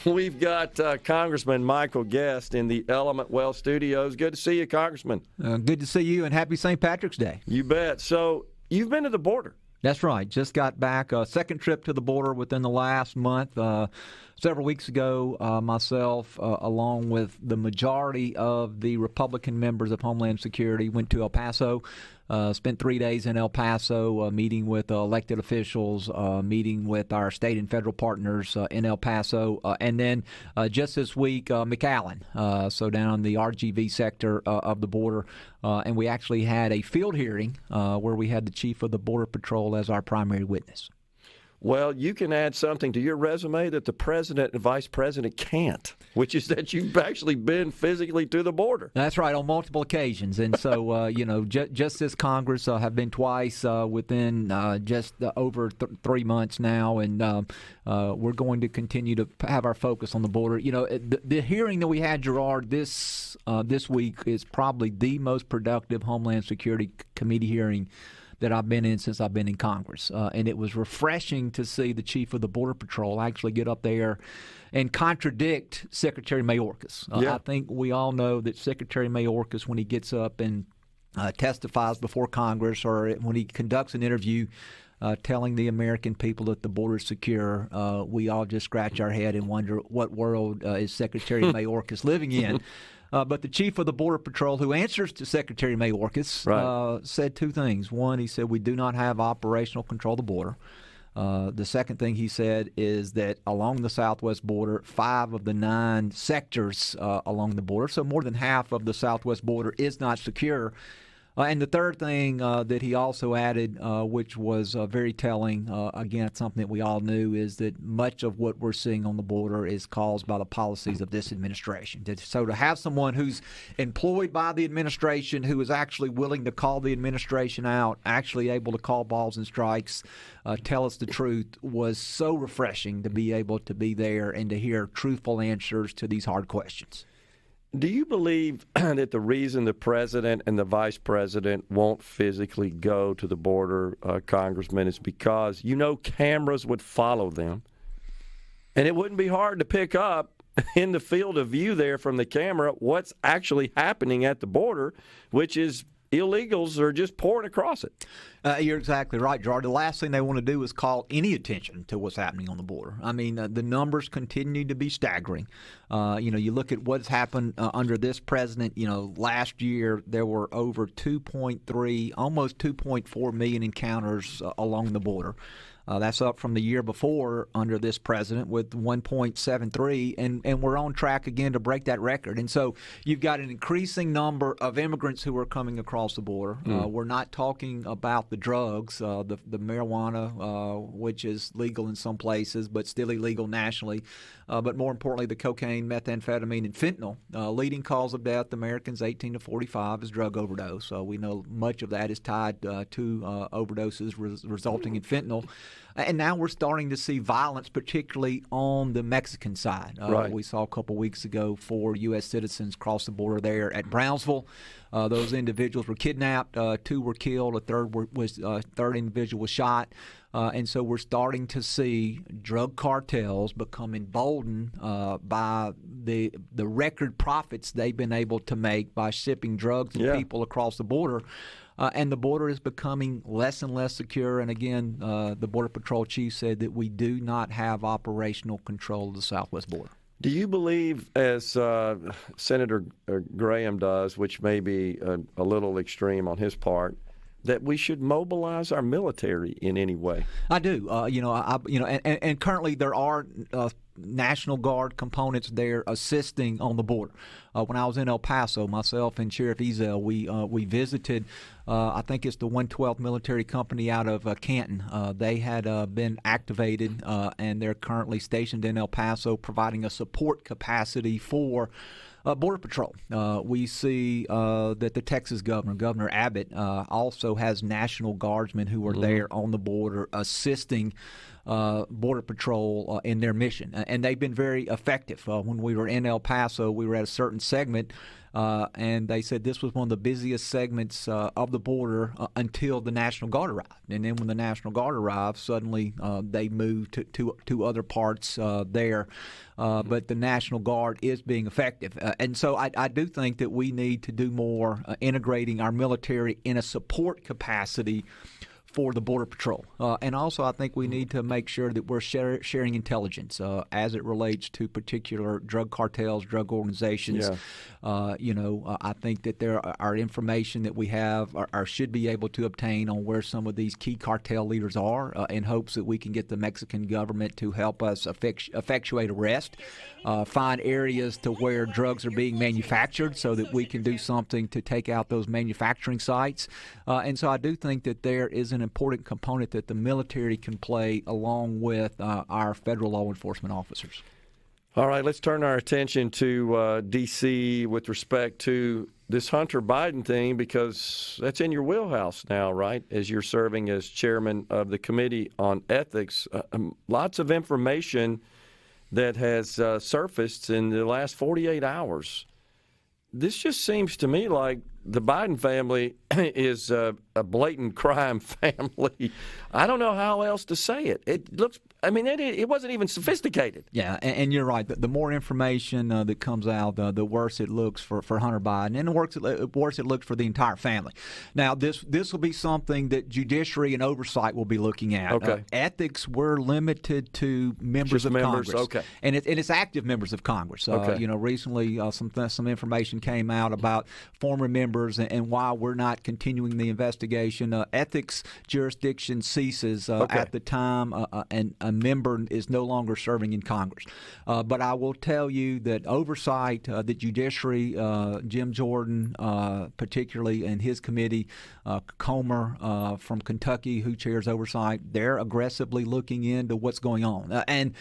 We've got Congressman Michael Guest in the Element Well Studios. Good to see you, Congressman. Good to see you, and happy St. Patrick's Day. You bet. So you've been to the border. That's right. Just got back. Second trip to the border within the last month. Several weeks ago, myself, along with the majority of the Republican members of Homeland Security, went to El Paso. Spent 3 days in El Paso, meeting with elected officials, meeting with our state and federal partners in El Paso, and then just this week, McAllen, so down in the RGV sector of the border, and we actually had a field hearing where we had the chief of the Border Patrol as our primary witness. Well, you can add something to your resume that the president and vice president can't, which is that you've actually been physically to the border. That's right, on multiple occasions. And so, just this Congress have been twice within just over 3 months now, and we're going to continue to have our focus on the border. You know, the hearing that we had, Gerard, this week is probably the most productive Homeland Security Committee hearing that I've been in since I've been in Congress. And it was refreshing to see the chief of the Border Patrol actually get up there and contradict Secretary Mayorkas. I think we all know that Secretary Mayorkas, when he gets up and testifies before Congress or when he conducts an interview telling the American people that the border is secure, we all just scratch our head and wonder what world is Secretary Mayorkas living in. But the chief of the Border Patrol, who answers to Secretary Mayorkas, said two things. One, he said we do not have operational control of the border. The second thing he said is that along the southwest border, 5 of the 9 sectors along the border, so more than half of the southwest border, is not secure. And the third thing that he also added, which was very telling, again, it's something that we all knew, is that much of what we're seeing on the border is caused by the policies of this administration. So to have someone who's employed by the administration, who is actually willing to call the administration out, actually able to call balls and strikes, tell us the truth, was so refreshing to be able to be there and to hear truthful answers to these hard questions. Do you believe that the reason the president and the vice president won't physically go to the border, Congressman, is because cameras would follow them, and it wouldn't be hard to pick up in the field of view there from the camera what's actually happening at the border, which is illegals are just pouring across it. You're exactly right, Gerard. The last thing they want to do is call any attention to what's happening on the border. I mean, the numbers continue to be staggering. You look at what's happened under this president. Last year there were over 2.3, almost 2.4 million encounters along the border. That's up from the year before under this president with 1.73, and we're on track again to break that record. And so you've got an increasing number of immigrants who are coming across the border. We're not talking about the drugs, the marijuana, which is legal in some places but still illegal nationally. But more importantly, the cocaine, methamphetamine, and fentanyl. Leading cause of death, Americans 18 to 45, is drug overdose. We know much of that is tied to overdoses resulting in fentanyl. And now we're starting to see violence, particularly on the Mexican side. We saw a couple weeks ago 4 U.S. citizens cross the border there at Brownsville. Those individuals were kidnapped. 2 were killed. A third individual was shot. And so we're starting to see drug cartels become emboldened by the record profits they've been able to make by shipping drugs and people across the border. And the border is becoming less and less secure. And again, the Border Patrol chief said that we do not have operational control of the southwest border. Do you believe, as Senator Graham does, which may be a little extreme on his part, that we should mobilize our military in any way? I do. And currently there are National Guard components there assisting on the border. When I was in El Paso, myself and Sheriff Ezel, we visited, I think it's the 112th Military Company out of Canton. They had been activated, and they're currently stationed in El Paso, providing a support capacity for Border Patrol. We see that the Texas Governor Abbott, also has National Guardsmen who are there on the border assisting Border Patrol in their mission, and they've been very effective. When we were in El Paso, we were at a certain segment, and they said this was one of the busiest segments of the border until the National Guard arrived. And then when the National Guard arrived, suddenly they moved to other parts there. But the National Guard is being effective. And so I do think that we need to do more integrating our military in a support capacity for the Border Patrol. And also I think we need to make sure that we're sharing intelligence as it relates to particular drug cartels, drug organizations. Yeah. I think that there are information that we have or should be able to obtain on where some of these key cartel leaders are in hopes that we can get the Mexican government to help us effectuate arrest, find areas to where drugs are being manufactured so that we can do something to take out those manufacturing sites. And so I do think that there is an important component that the military can play along with our federal law enforcement officers. All right, let's turn our attention to D.C. with respect to this Hunter Biden thing, because that's in your wheelhouse now, right, as you're serving as chairman of the Committee on Ethics. Lots of information that has surfaced in the last 48 hours. This just seems to me like the Biden family is a blatant crime family. I don't know how else to say it. It looks, I mean, it wasn't even sophisticated. Yeah, and you're right. The more information that comes out, the worse it looks for Hunter Biden, and the worse it looks for the entire family. Now, this will be something that judiciary and oversight will be looking at. Okay. Ethics, we're limited to members of Congress. Okay. And it's active members of Congress. Okay. Recently some information came out about former members and why we're not continuing the investigation. Ethics jurisdiction ceases at the time and a member is no longer serving in Congress. But I will tell you that oversight, the judiciary, Jim Jordan, particularly in his committee, Comer from Kentucky, who chairs oversight, they're aggressively looking into what's going on. And,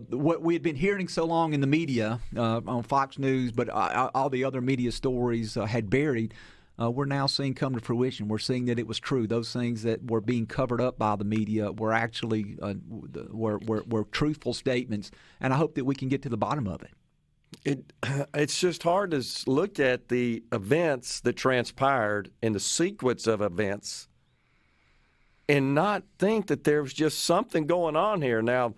what we had been hearing so long in the media, on Fox News, but all the other media stories had buried, we're now seeing come to fruition. We're seeing that it was true. Those things that were being covered up by the media were actually were truthful statements, and I hope that we can get to the bottom of it. It's just hard to look at the events that transpired in the sequence of events and not think that there's just something going on here. Now,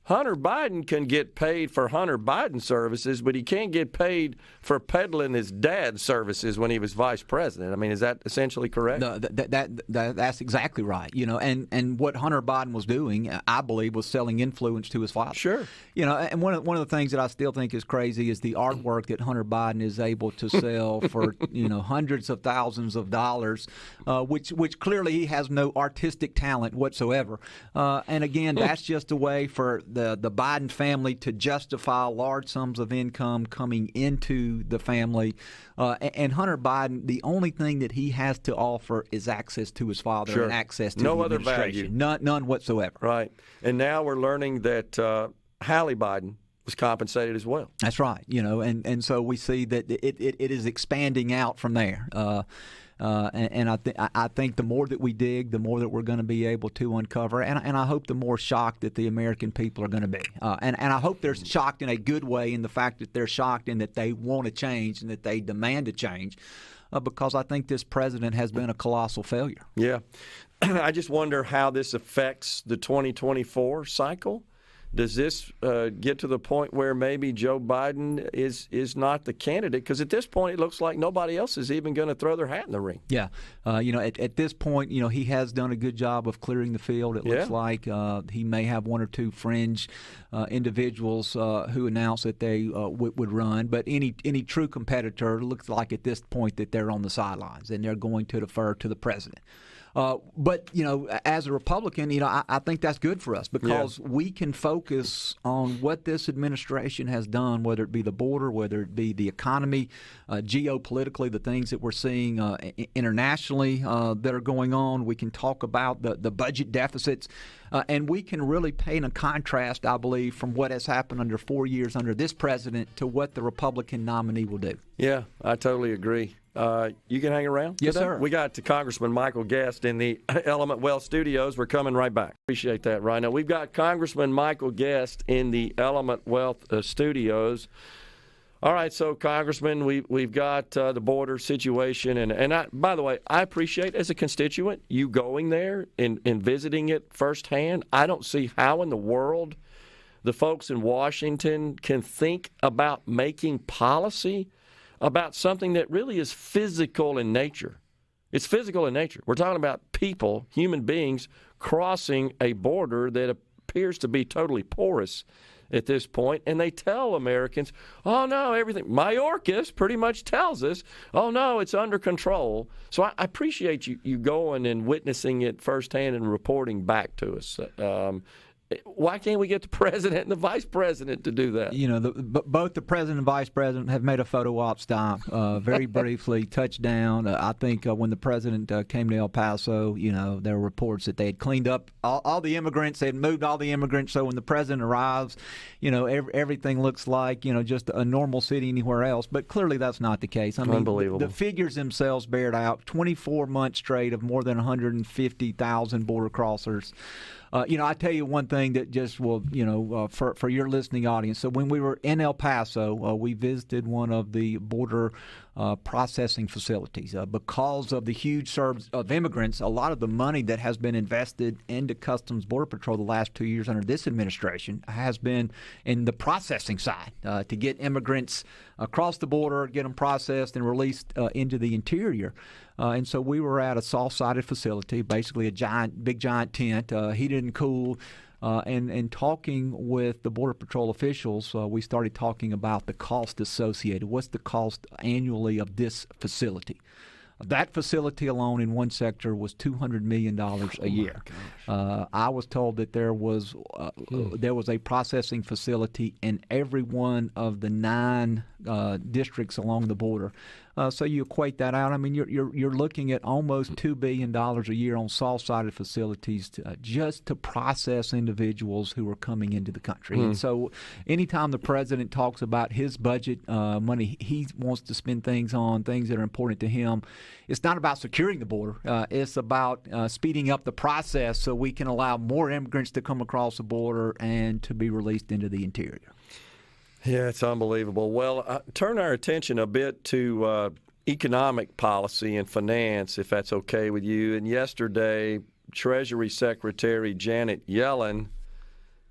Hunter Biden can get paid for Hunter Biden services, but he can't get paid for peddling his dad's services when he was vice president. I mean, is that essentially correct? That's exactly right. And what Hunter Biden was doing, I believe, was selling influence to his father. Sure. And one of the things that I still think is crazy is the artwork that Hunter Biden is able to sell for hundreds of thousands of dollars, which clearly he has no artistic talent whatsoever. And again, that's just a way for the Biden family to justify large sums of income coming into the family. And Hunter Biden, the only thing that he has to offer is access to his father. Sure. And access to no the other administration. value. None whatsoever. Right. And now we're learning that Hallie Biden was compensated as well. That's right. And so we see that it is expanding out from there. And I think the more that we dig, the more that we're going to be able to uncover. And I hope the more shocked that the American people are going to be. And I hope they're shocked in a good way, in the fact that they're shocked and that they want to change and that they demand a change. Because I think this president has been a colossal failure. Yeah. I just wonder how this affects the 2024 cycle. Does this get to the point where maybe Joe Biden is not the candidate? Because at this point, it looks like nobody else is even going to throw their hat in the ring. Yeah. At this point, he has done a good job of clearing the field. It looks like he may have one or two fringe individuals who announced that they would run. But any true competitor looks like at this point that they're on the sidelines and they're going to defer to the president. But, as a Republican, I think that's good for us because we can focus on what this administration has done, whether it be the border, whether it be the economy, geopolitically, the things that we're seeing internationally that are going on. We can talk about the budget deficits. And we can really paint a contrast, I believe, from what has happened under 4 years under this president to what the Republican nominee will do. Yeah, I totally agree. You can hang around? Yes, today? sir. We got Congressman Michael Guest in the Element Wealth Studios. We're coming right back. Appreciate that, Rhino. We've got Congressman Michael Guest in the Element Wealth Studios. All right, so Congressman, we've got the border situation, and I, by the way, I appreciate as a constituent you going there and visiting it firsthand. I don't see how in the world the folks in Washington can think about making policy about something that really is physical in nature. It's physical in nature. We're talking about people, human beings, crossing a border that appears to be totally porous at this point, and they tell Americans, oh, no, everything. Mayorkas pretty much tells us, oh, no, it's under control. So I appreciate you going and witnessing it firsthand and reporting back to us. Why can't we get the president and the vice president to do that? You know, both the president and vice president have made a photo op stop very briefly, touchdown. I think when the president came to El Paso, you know, there were reports that they had cleaned up all the immigrants. They had moved all the immigrants. So when the president arrives, you know, everything looks like, you know, just a normal city anywhere else. But clearly that's not the case. I mean, unbelievable. The figures themselves bear it out. 24 months straight of more than 150,000 border crossers. You know, I tell you one thing that just will, you know, for your listening audience. So when we were in El Paso, we visited one of the border processing facilities. Because of the huge surge of immigrants, a lot of the money that has been invested into Customs Border Patrol the last 2 years under this administration has been in the processing side to get immigrants across the border, get them processed and released into the interior. And so we were at a soft-sided facility, basically a big giant tent, heated and cooled. And talking with the Border Patrol officials, we started talking about the cost associated. What's the cost annually of this facility? That facility alone in one sector was $200 million a year. I was told that there was a processing facility in every one of the 9 districts along the border. So you equate that out. I mean, you're looking at almost $2 billion a year on soft-sided facilities just to process individuals who are coming into the country. And so anytime the president talks about his budget money, he wants to spend things on things that are important to him. It's not about securing the border. It's about speeding up the process so we can allow more immigrants to come across the border and to be released into the interior. Yeah, it's unbelievable. Well, turn our attention a bit to economic policy and finance, if that's okay with you. And yesterday, Treasury Secretary Janet Yellen,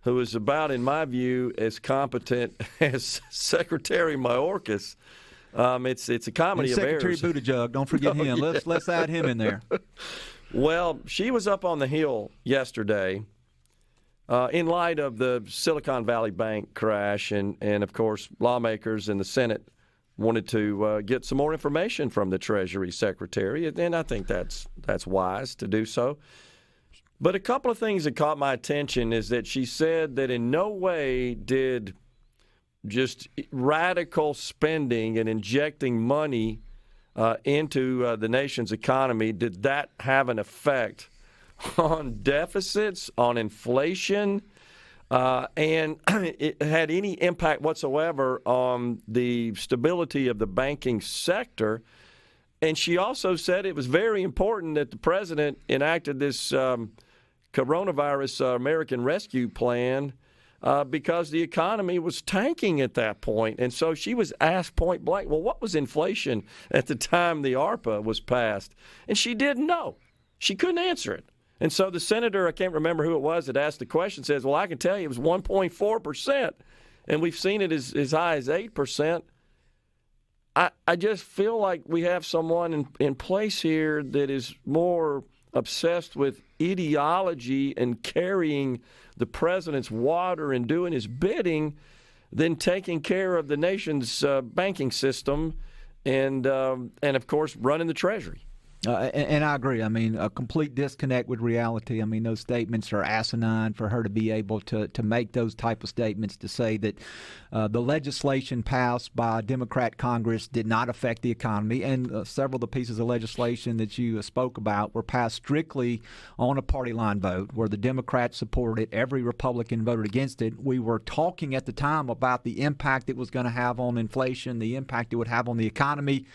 who is about, in my view, as competent as Secretary Mayorkas, it's a comedy of errors. Secretary Buttigieg, don't forget him. Yeah. Let's add him in there. Well, she was up on the Hill yesterday. In light of the Silicon Valley Bank crash, and of course, lawmakers in the Senate wanted to get some more information from the Treasury Secretary, and I think that's wise to do so. But a couple of things that caught my attention is that she said that in no way did just radical spending and injecting money into the nation's economy, did that have an effect on deficits, on inflation, and it had any impact whatsoever on the stability of the banking sector. And she also said it was very important that the president enacted this coronavirus American Rescue Plan because the economy was tanking at that point. And so she was asked point blank, well, what was inflation at the time the ARPA was passed? And she didn't know. She couldn't answer it. And so the senator, I can't remember who it was that asked the question, says, well, I can tell you it was 1.4%, and we've seen it as high as 8%. I just feel like we have someone in place here that is more obsessed with ideology and carrying the president's water and doing his bidding than taking care of the nation's banking system and of course, running the Treasury. And I agree. I mean, a complete disconnect with reality. I mean, those statements are asinine for her to be able to make those type of statements, to say that the legislation passed by a Democrat Congress did not affect the economy. And several of the pieces of legislation that you spoke about were passed strictly on a party line vote, where the Democrats supported it, every Republican voted against it. We were talking at the time about the impact it was going to have on inflation, the impact it would have on the economy.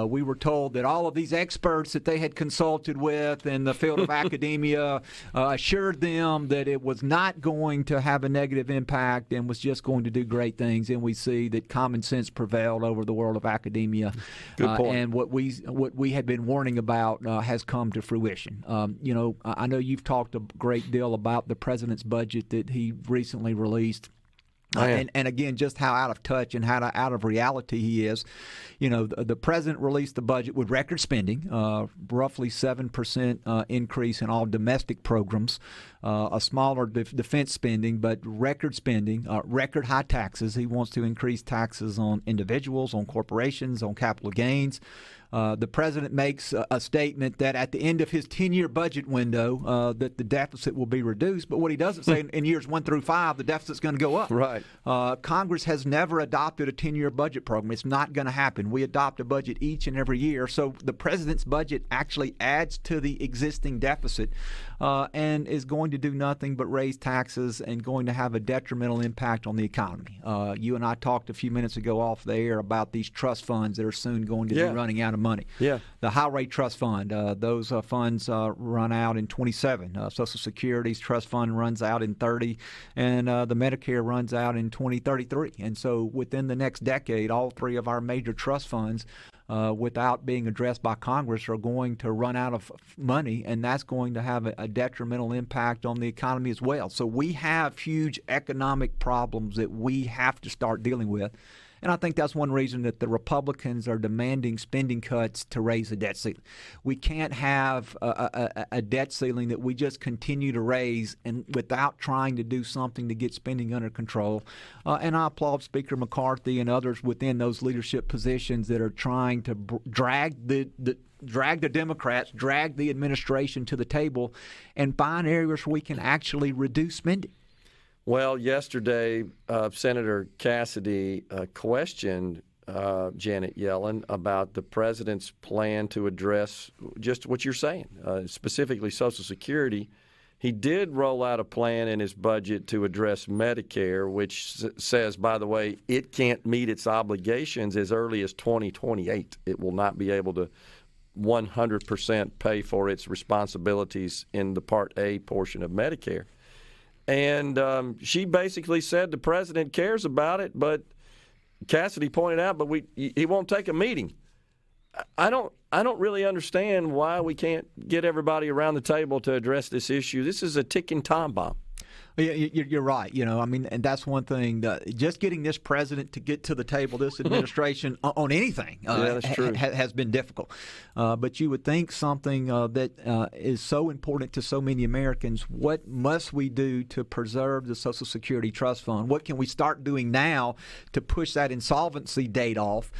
We were told that all of these experts that they had consulted with in the field of academia assured them that it was not going to have a negative impact and was just going to do great things. And we see that common sense prevailed over the world of academia. Good point. And what we had been warning about has come to fruition. I know you've talked a great deal about the president's budget that he recently released. And again, just how out of touch and how out of reality he is. The president released the budget with record spending, roughly 7% increase in all domestic programs, a smaller defense spending, but record spending, record high taxes. He wants to increase taxes on individuals, on corporations, on capital gains. The president makes a statement that at the end of his 10-year budget window that the deficit will be reduced. But what he doesn't say in years 1 through 5, the deficit's going to go up. Right. Congress has never adopted a 10-year budget program. It's not going to happen. We adopt a budget each and every year. So the president's budget actually adds to the existing deficit and is going to do nothing but raise taxes and going to have a detrimental impact on the economy. You and I talked a few minutes ago off the air about these trust funds that are soon going to be running out of money. Yeah. The High Rate Trust Fund, those funds run out in 27. Social Security's trust fund runs out in 30, and the Medicare runs out in 2033. And so within the next decade, all three of our major trust funds, without being addressed by Congress, are going to run out of money, and that's going to have a detrimental impact on the economy as well. So we have huge economic problems that we have to start dealing with. And I think that's one reason that the Republicans are demanding spending cuts to raise the debt ceiling. We can't have a debt ceiling that we just continue to raise and without trying to do something to get spending under control. And I applaud Speaker McCarthy and others within those leadership positions that are trying to drag the Democrats, drag the administration to the table and find areas where we can actually reduce spending. Well, yesterday, Senator Cassidy questioned Janet Yellen about the president's plan to address just what you're saying, specifically Social Security. He did roll out a plan in his budget to address Medicare, which says, by the way, it can't meet its obligations as early as 2028. It will not be able to 100% pay for its responsibilities in the Part A portion of Medicare. And she basically said the president cares about it, but Cassidy pointed out, but he won't take a meeting. I don't really understand why we can't get everybody around the table to address this issue. This is a ticking time bomb. Yeah, you're right. And that's one thing. Just getting this president to get to the table, this administration, on anything that's true. Has been difficult. But you would think something that is so important to so many Americans, what must we do to preserve the Social Security Trust Fund? What can we start doing now to push that insolvency date off?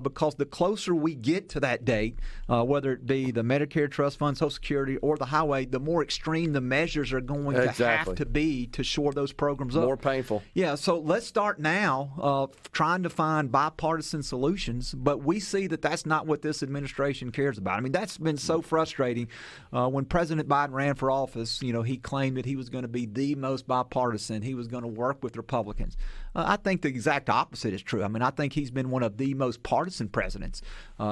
Because the closer we get to that date, whether it be the Medicare Trust Fund, Social Security, or the highway, the more extreme the measures are going to have to be to shore those programs up. More painful. Yeah, so let's start now trying to find bipartisan solutions, but we see that that's not what this administration cares about. I mean, that's been so frustrating. When President Biden ran for office, he claimed that he was going to be the most bipartisan. He was going to work with Republicans. I think the exact opposite is true. I mean, I think he's been one of the most partisan presidents.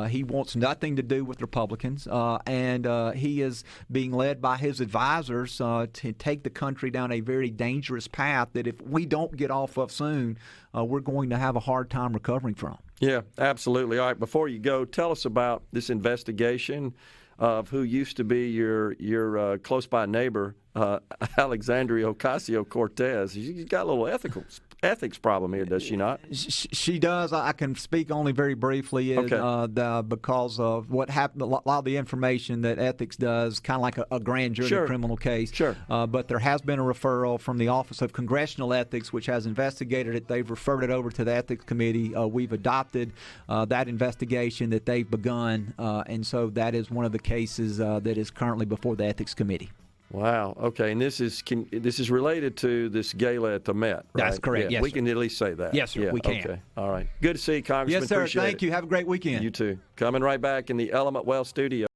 He wants nothing to do with Republicans, and he is being led by his advisors to take the country down a very dangerous path that if we don't get off of soon, we're going to have a hard time recovering from. Yeah, absolutely. All right, before you go, tell us about this investigation of who used to be your close-by neighbor, Alexandria Ocasio-Cortez. She's got a little ethical ethics problem here, does she not? She does. I can speak only very briefly because of what happened. A lot of the information that ethics does, kind of like a grand jury in a criminal case. Sure. But there has been a referral from the Office of Congressional Ethics, which has investigated it. They've referred it over to the Ethics Committee. We've adopted that investigation that they've begun, and so that is one of the cases that is currently before the Ethics Committee. Wow. Okay, and this is related to this gala at the Met, right? That's correct. Yeah, yes, we sir. can at least say that. Yes, sir. We can. Okay. All right. Good to see you, Congressman. Yes, sir. Appreciate Thank it. you. Have a great weekend. You too. Coming right back in the Element Wealth studio.